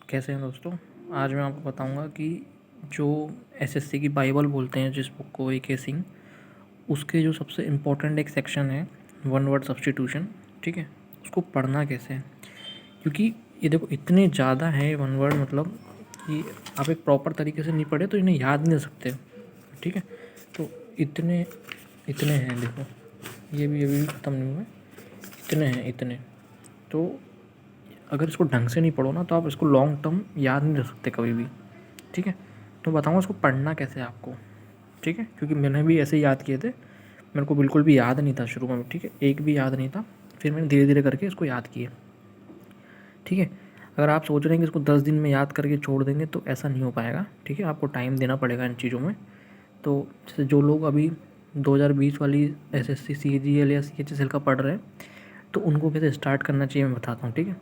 कैसे हैं दोस्तों। आज मैं आपको बताऊंगा कि जो एसएससी की बाइबल बोलते हैं जिस बुक को ए.के. सिंह, उसके जो सबसे इम्पोर्टेंट एक सेक्शन है वन वर्ड सब्स्टिट्यूशन। ठीक है, उसको पढ़ना कैसे है, क्योंकि ये देखो इतने ज़्यादा हैं वन वर्ड, मतलब कि आप एक प्रॉपर तरीके से नहीं पढ़े तो इन्हें याद नहीं रख सकते। ठीक है, तो इतने इतने हैं, देखो ये भी अभी ख़त्म नहीं हुआ है, इतने हैं इतने। तो अगर इसको ढंग से नहीं पढ़ो ना तो आप इसको लॉन्ग टर्म याद नहीं रख सकते कभी भी। ठीक है, तो बताऊँगा इसको पढ़ना कैसे है आपको। ठीक है, क्योंकि मैंने भी ऐसे याद किए थे, मेरे को बिल्कुल भी याद नहीं था शुरू में। ठीक है, एक भी याद नहीं था, फिर मैंने धीरे धीरे करके इसको याद किए। ठीक है, अगर आप सोच रहे हैं कि इसको 10 दिन में याद करके छोड़ देंगे तो ऐसा नहीं हो पाएगा। ठीक है, आपको टाइम देना पड़ेगा इन चीज़ों में। तो जैसे जो लोग अभी 2020 वाली एसएससी सीजीएल या सीएचएसएल का पढ़ रहे हैं, तो उनको कैसे स्टार्ट करना चाहिए मैं बताता हूँ। ठीक है,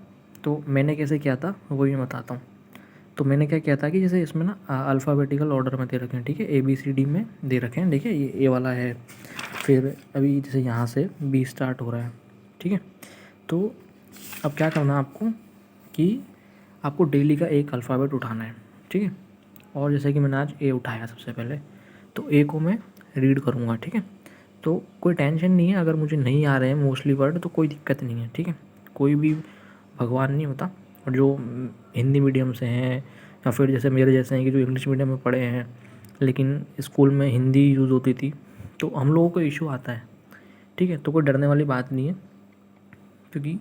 तो मैंने कैसे किया था वो भी मैं बताता हूँ। तो मैंने क्या किया था कि जैसे इसमें ना अल्फ़ाबेटिकल ऑर्डर में दे रखे हैं। ठीक है, ABCD में दे रखे हैं। देखिए ये ए वाला है, फिर अभी जैसे यहाँ से बी स्टार्ट हो रहा है। ठीक है, तो अब क्या करना है आपको कि आपको डेली का एक अल्फ़ाबेट उठाना है। ठीक है, और जैसे कि मैंने आज ए उठाया सबसे पहले, तो ए को मैं रीड करूँगा। ठीक है, तो कोई टेंशन नहीं है, अगर मुझे नहीं आ रहे हैं मोस्टली वर्ड तो कोई दिक्कत नहीं है। ठीक है, कोई भी भगवान नहीं होता। और जो हिंदी मीडियम से हैं या फिर जैसे मेरे जैसे हैं कि जो इंग्लिश मीडियम में पढ़े हैं लेकिन स्कूल में हिंदी यूज़ होती थी, तो हम लोगों को इशू आता है। ठीक है, तो कोई डरने वाली बात नहीं है, क्योंकि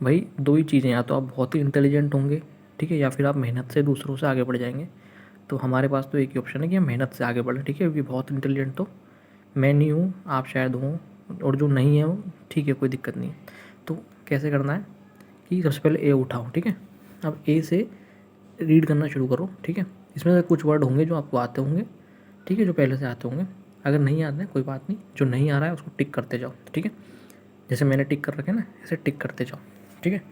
भाई दो ही चीज़ें, या तो आप बहुत ही इंटेलिजेंट होंगे, ठीक है, या फिर आप मेहनत से दूसरों से आगे बढ़ जाएंगे। तो हमारे पास तो एक ही ऑप्शन है कि हम मेहनत से आगे बढ़ें। ठीक है, क्योंकि बहुत इंटेलिजेंट तो मैं नहीं हूँ, आप शायद हों, और जो नहीं है वो ठीक है, कोई दिक्कत नहीं है। तो कैसे करना है कि सबसे पहले ए उठाओ। ठीक है, अब ए से रीड करना शुरू करो। ठीक है, इसमें से कुछ वर्ड होंगे जो आपको आते होंगे, ठीक है, जो पहले से आते होंगे। अगर नहीं आते हैं कोई बात नहीं, जो नहीं आ रहा है उसको टिक करते जाओ। ठीक है, जैसे मैंने टिक कर रखे ना, ऐसे टिक करते जाओ। ठीक है,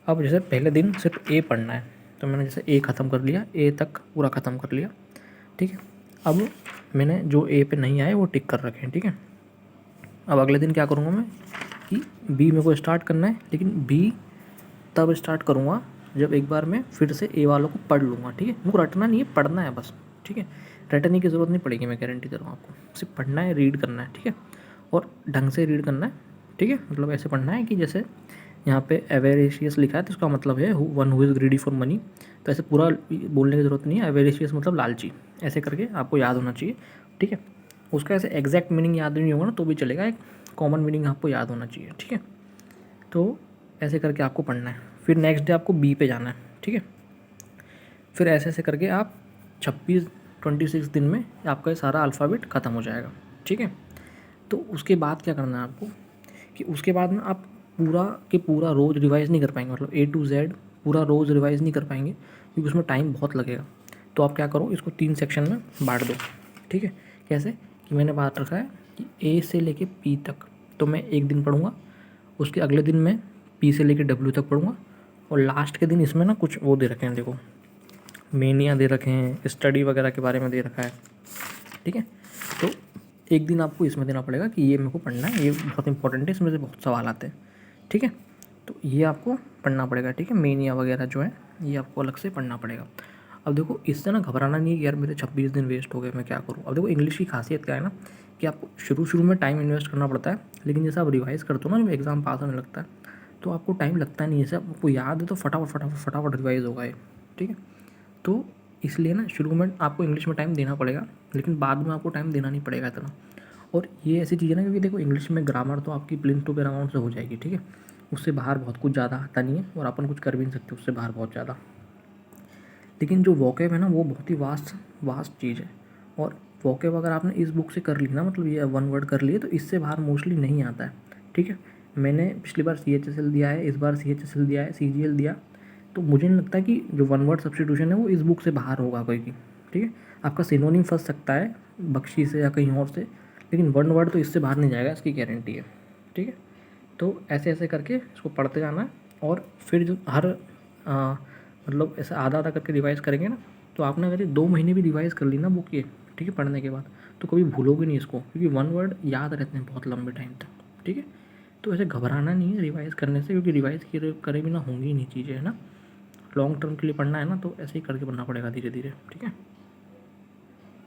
अब जैसे पहले दिन सिर्फ ए पढ़ना है, तो मैंने जैसे ए ख़त्म कर लिया, ए तक पूरा ख़त्म कर लिया। ठीक है, अब मैंने जो ए पे नहीं आए वो टिक कर रखे हैं। ठीक है, अब अगले दिन क्या करूँगा मैं कि बी मेरे को स्टार्ट करना है, लेकिन बी तब स्टार्ट करूँगा जब एक बार मैं फिर से ए वालों को पढ़ लूँगा। ठीक है, मेरे को रटना नहीं है, पढ़ना है बस। ठीक है, रटने की ज़रूरत नहीं पड़ेगी, मैं गारंटी दे रहा हूँ आपको, सिर्फ पढ़ना है, रीड करना है। ठीक है, और ढंग से रीड करना है। ठीक है, मतलब ऐसे पढ़ना है कि जैसे यहाँ पे एवेरेशियस लिखा है तो इसका मतलब है one who is greedy for money. तो ऐसे पूरा बोलने की ज़रूरत नहीं है, एवेरेशियस मतलब लालची, ऐसे करके आपको याद होना चाहिए। ठीक है, उसका ऐसे एग्जैक्ट मीनिंग याद नहीं होगा ना तो भी चलेगा, एक कॉमन मीनिंग आपको याद होना चाहिए। ठीक है, तो ऐसे करके आपको पढ़ना है। फिर नेक्स्ट डे आपको बी पे जाना है। ठीक है, फिर ऐसे ऐसे करके आप 26 दिन में आपका ये सारा अल्फ़ाबेट ख़त्म हो जाएगा। ठीक है, तो उसके बाद क्या करना है आपको कि उसके बाद ना आप पूरा के पूरा रोज़ रिवाइज़ नहीं कर पाएंगे, मतलब A to Z पूरा रोज़ रिवाइज़ नहीं कर पाएंगे, क्योंकि उसमें टाइम बहुत लगेगा। तो आप क्या करो, इसको 3 सेक्शन में बांट दो। ठीक है, कैसे कि मैंने बांट रखा है कि ए से लेके पी तक तो मैं एक दिन पढ़ूँगा, उसके अगले दिन मैं पी से लेके डब्ल्यू तक पढ़ूँगा, और लास्ट के दिन इसमें ना कुछ वो दे रखे हैं, देखो मेनिया दे रखे हैं, स्टडी वगैरह के बारे में दे रखा है। ठीक है, तो एक दिन आपको इसमें देना पड़ेगा कि ये मेरे को पढ़ना है, ये बहुत इंपॉर्टेंट है, इसमें से बहुत सवाल आते हैं। ठीक है, तो ये आपको पढ़ना पड़ेगा। ठीक है, मेनिया वगैरह जो है ये आपको अलग से पढ़ना पड़ेगा। अब देखो इससे ना घबराना नहीं है कि यार मेरे 26 दिन वेस्ट हो गए, मैं क्या करूँ। अब देखो इंग्लिश की खासियत क्या है ना कि आपको शुरू शुरू में टाइम इन्वेस्ट करना पड़ता है, लेकिन जैसे आप रिवाइज़ करते हो ना, जब एग्ज़ाम पास होने लगता है तो आपको टाइम लगता नहीं है। जैसे आपको याद है तो फटाफट फटाफट फटाफट रिवाइज़ होगा ये। ठीक है, तो इसलिए ना शुरू में आपको इंग्लिश में टाइम देना पड़ेगा, लेकिन बाद में आपको टाइम देना नहीं पड़ेगा इतना। और ये ऐसी चीज़ है ना, क्योंकि देखो इंग्लिश में ग्रामर तो आपकी प्लिंथ टू पैरामाउंट से हो जाएगी। ठीक है, उससे बाहर बहुत कुछ ज़्यादा आता नहीं है, और अपन कुछ कर भी नहीं सकते उससे बाहर बहुत ज़्यादा। लेकिन जो वोकेब है ना वो बहुत ही वास्ट वास्ट चीज़ है, और वोकेब अगर आपने इस बुक से कर ली ना, मतलब ये वन वर्ड कर लिए, तो इससे बाहर मोस्टली नहीं आता है। ठीक है, मैंने पिछली बार CHSL दिया है, इस बार CHSL दिया है, CGL दिया, तो मुझे नहीं लगता कि जो वन वर्ड सब्स्टिट्यूशन है वो इस बुक से बाहर होगा कोई की। ठीक है, आपका सिनोनिम फंस सकता है बख्शी से या कहीं और से, लेकिन वन वर्ड तो इससे बाहर नहीं जाएगा, इसकी गारंटी है। ठीक है, तो ऐसे ऐसे करके इसको पढ़ते जाना है, और फिर जो हर मतलब ऐसे आधा आधा करके रिवाइज़ करेंगे ना, तो आपने अगर ये 2 महीने भी रिवाइज़ कर ली ना बुक ये, ठीक है, पढ़ने के बाद, तो कभी भूलोगे नहीं इसको, क्योंकि वन वर्ड याद रहते हैं बहुत लंबे टाइम तक। ठीक है, तो ऐसे घबराना नहीं है रिवाइज़ करने से, क्योंकि रिवाइज़ करे बिना होंगी नहीं चीज़ें, है ना। लॉन्ग टर्म के लिए पढ़ना है ना, तो ऐसे ही करके पढ़ना पड़ेगा धीरे धीरे, ठीक है।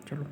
चलो।